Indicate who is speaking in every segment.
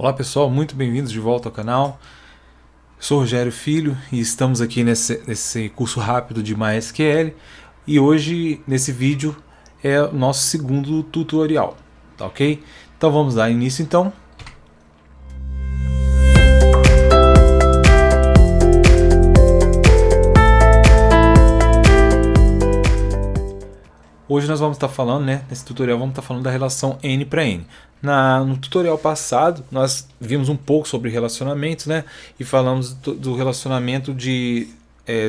Speaker 1: Olá pessoal, muito bem-vindos de volta ao canal. Sou Rogério Filho e estamos aqui nesse curso rápido de MySQL e hoje nesse vídeo é o nosso segundo tutorial, tá ok? Então vamos dar início então. Hoje nós vamos estar falando, nesse tutorial vamos estar falando da relação N para N. No tutorial passado nós vimos um pouco sobre relacionamentos, e falamos do relacionamento de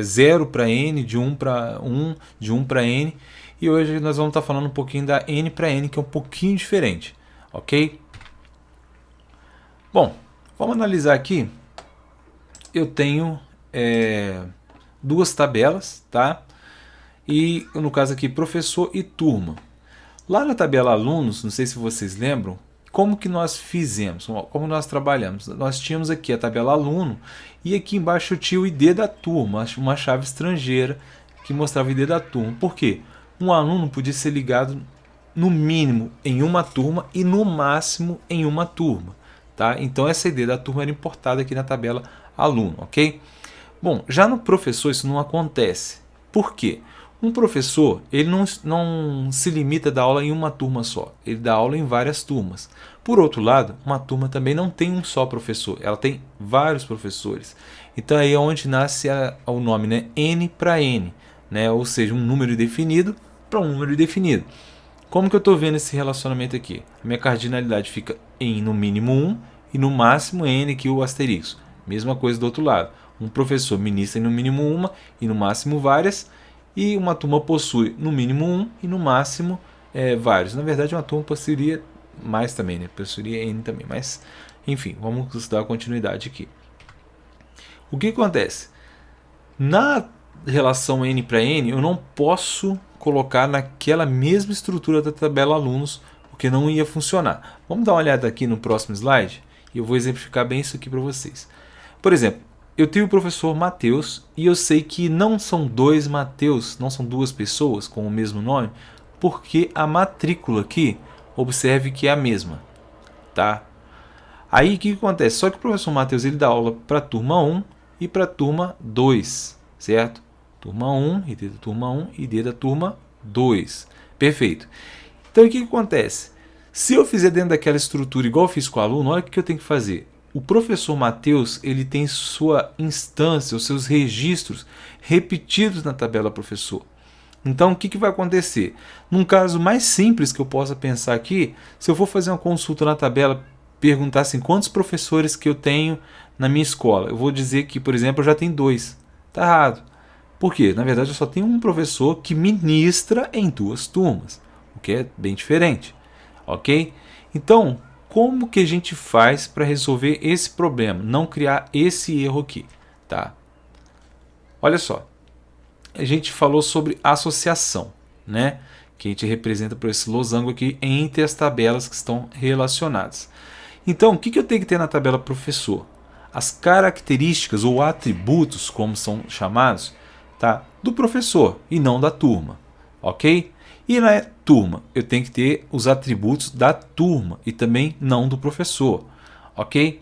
Speaker 1: 0 para N, de 1 para 1, de 1 para N. E hoje nós vamos estar falando um pouquinho da N para N, que é um pouquinho diferente, ok? Bom, vamos analisar aqui. Eu tenho duas tabelas, tá? E no caso aqui, professor e turma. Lá na tabela alunos, não sei se vocês lembram, como que nós fizemos, como nós trabalhamos. Nós tínhamos aqui a tabela aluno e aqui embaixo eu tinha o ID da turma, uma chave estrangeira que mostrava o ID da turma. Por quê? Um aluno podia ser ligado no mínimo em uma turma e no máximo em uma turma, tá? Então essa ID da turma era importada aqui na tabela aluno, ok? Bom, já no professor isso não acontece. Por quê? Um professor, ele não se limita a dar aula em uma turma só, ele dá aula em várias turmas. Por outro lado, uma turma também não tem um só professor, ela tem vários professores. Então aí é onde nasce o nome, N para N, ou seja, um número indefinido para um número indefinido. Como que eu estou vendo esse relacionamento aqui? A minha cardinalidade fica em no mínimo 1 e no máximo N, aqui o asterisco. Mesma coisa do outro lado, um professor ministra em no mínimo uma e no máximo várias. E uma turma possui no mínimo um e no máximo vários. Na verdade, uma turma possuiria mais também, possuiria N também. Mas, enfim, vamos dar continuidade aqui. O que acontece? Na relação N para N, eu não posso colocar naquela mesma estrutura da tabela alunos, porque não ia funcionar. Vamos dar uma olhada aqui no próximo slide e eu vou exemplificar bem isso aqui para vocês. Por exemplo, eu tenho o professor Matheus e eu sei que não são dois Matheus, não são duas pessoas com o mesmo nome, porque a matrícula aqui, observe que é a mesma, tá? Aí o que acontece? Só que o professor Matheus ele dá aula para a turma 1 e para a turma 2, certo? Turma 1, ID da turma 1 e ID da turma 2. Perfeito. Então o que acontece? Se eu fizer dentro daquela estrutura igual eu fiz com o aluno, olha o que eu tenho que fazer. O professor Matheus ele tem sua instância, os seus registros repetidos na tabela professor. Então o que vai acontecer? Num caso mais simples que eu possa pensar aqui, se eu for fazer uma consulta na tabela, perguntar assim, quantos professores que eu tenho na minha escola, eu vou dizer que, por exemplo, eu já tenho 2. Está errado. Por quê? Na verdade eu só tenho um professor que ministra em 2 turmas, o que é bem diferente. Ok? Então, como que a gente faz para resolver esse problema? Não criar esse erro aqui, tá? Olha só. A gente falou sobre associação, que a gente representa por esse losango aqui entre as tabelas que estão relacionadas. Então, o que eu tenho que ter na tabela professor? As características ou atributos, como são chamados, tá? Do professor e não da turma, ok? E na turma, eu tenho que ter os atributos da turma e também não do professor, ok?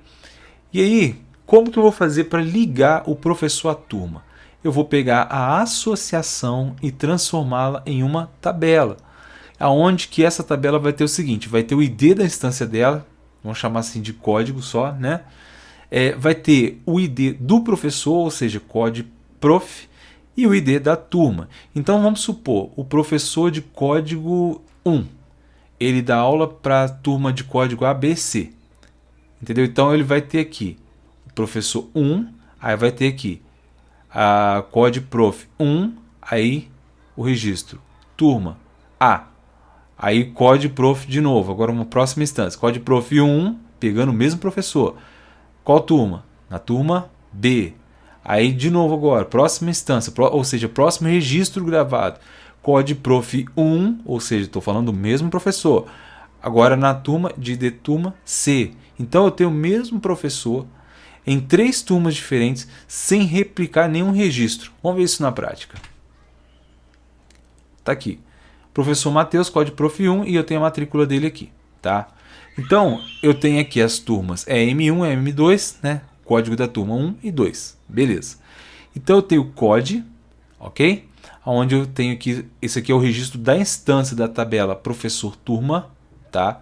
Speaker 1: E aí, como que eu vou fazer para ligar o professor à turma? Eu vou pegar a associação e transformá-la em uma tabela, aonde que essa tabela vai ter o seguinte, vai ter o ID da instância dela, vamos chamar assim de código só, vai ter o ID do professor, ou seja, código prof, e o ID da turma. Então vamos supor, o professor de código 1, ele dá aula para a turma de código ABC. Entendeu? Então ele vai ter aqui o professor 1, aí vai ter aqui a código prof 1, aí o registro turma A. Aí código prof de novo, agora uma próxima instância, código prof 1, pegando o mesmo professor. Qual turma? Na turma B. Aí, de novo agora, próxima instância, ou seja, próximo registro gravado. Código prof 1, ou seja, estou falando do mesmo professor. Agora na turma de turma C. Então eu tenho o mesmo professor em 3 turmas diferentes, sem replicar nenhum registro. Vamos ver isso na prática. Está aqui. Professor Matheus, código prof 1, e eu tenho a matrícula dele aqui. Tá? Então, eu tenho aqui as turmas, é M1, é M2, né? Código da turma 1 e 2, beleza. Então eu tenho o COD, ok? Onde eu tenho aqui, esse aqui é o registro da instância da tabela professor turma, tá?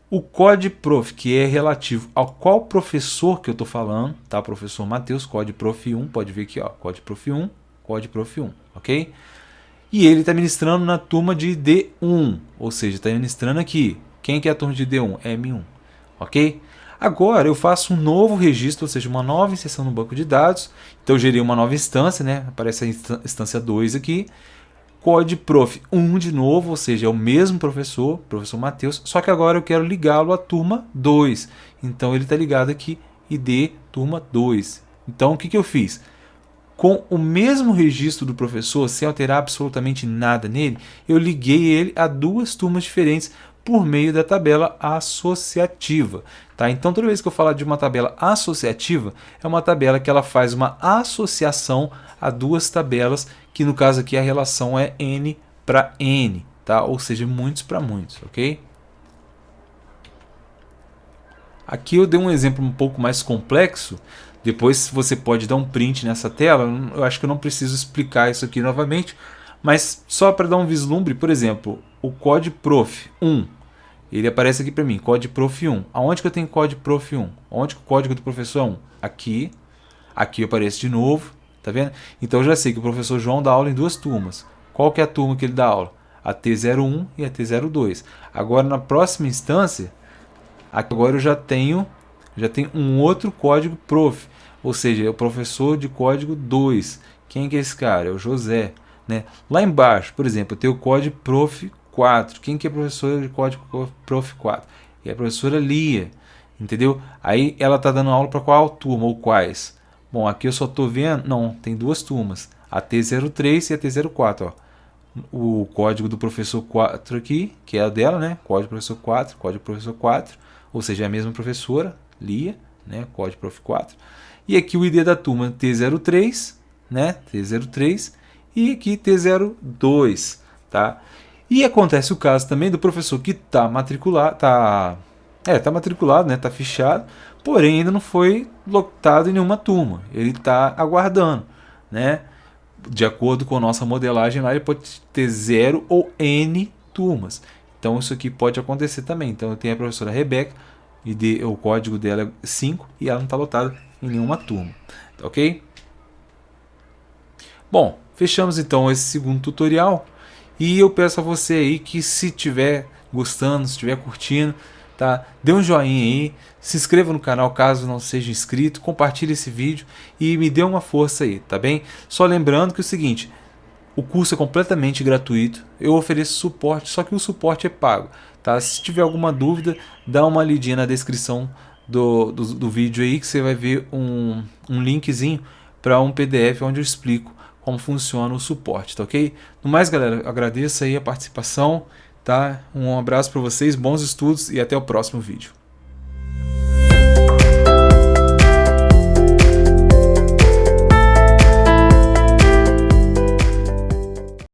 Speaker 1: O COD prof, que é relativo ao qual professor que eu estou falando, tá? Professor Matheus, COD prof 1, pode ver aqui, ó, COD prof 1, COD prof 1, ok? E ele está ministrando na turma de D1, ou seja, está ministrando aqui. Quem que é a turma de D1? M1, ok? Agora eu faço um novo registro, ou seja, uma nova inserção no banco de dados. Então eu gerei uma nova instância, né? Aparece a instância 2 aqui. COD prof 1 de novo, ou seja, é o mesmo professor, professor Matheus, só que agora eu quero ligá-lo à turma 2. Então ele está ligado aqui, ID turma 2. Então o que eu fiz? Com o mesmo registro do professor, sem alterar absolutamente nada nele, eu liguei ele a duas turmas diferentes por meio da tabela associativa. Tá? Então, toda vez que eu falar de uma tabela associativa, é uma tabela que ela faz uma associação a duas tabelas, que no caso aqui a relação é N para N, tá? Ou seja, muitos para muitos, ok? Aqui eu dei um exemplo um pouco mais complexo. Depois você pode dar um print nessa tela. Eu acho que eu não preciso explicar isso aqui novamente, mas só para dar um vislumbre, por exemplo, o COD prof 1, ele aparece aqui para mim, COD prof 1. Aonde que eu tenho COD prof 1? Onde que o código do professor é 1? Aqui. Aqui aparece de novo, tá vendo? Então eu já sei que o professor João dá aula em duas turmas. Qual que é a turma que ele dá aula? A T01 e a T02. Agora na próxima instância, agora eu já tenho um outro código prof, ou seja, é o professor de código 2. Quem que é esse cara? É o José. Né? Lá embaixo, por exemplo, eu tenho o código prof 4. Quem que é professor de código prof 4? É a professora Lia. Entendeu? Aí ela está dando aula para qual turma ou quais? Bom, aqui eu só estou vendo, não, tem duas turmas, a T03 e a T04. Ó. O código do professor 4 aqui, que é a dela, né? Código professor 4, código professor 4, ou seja, é a mesma professora, Lia, né? Código prof 4. E aqui o ID da turma T03, né? T03 e aqui T02, tá? E acontece o caso também do professor que está matriculado, tá matriculado, né? Tá fichado, porém ainda não foi lotado em nenhuma turma. Ele está aguardando, né? De acordo com a nossa modelagem lá, ele pode ter 0 ou N turmas. Então isso aqui pode acontecer também. Então eu tenho a professora Rebeca, e o código dela é 5 e ela não está lotada em nenhuma turma. Ok? Bom, fechamos então esse segundo tutorial. E eu peço a você aí que, se estiver gostando, se estiver curtindo, tá? Dê um joinha aí, se inscreva no canal caso não seja inscrito, compartilhe esse vídeo e me dê uma força aí, tá bem? Só lembrando que é o seguinte, o curso é completamente gratuito, eu ofereço suporte, só que o suporte é pago, tá? Se tiver alguma dúvida, dá uma lidinha na descrição do vídeo aí, que você vai ver um linkzinho para um PDF onde eu explico como funciona o suporte, tá ok? No mais, galera, agradeço aí a participação, tá? Um abraço para vocês, bons estudos e até o próximo vídeo.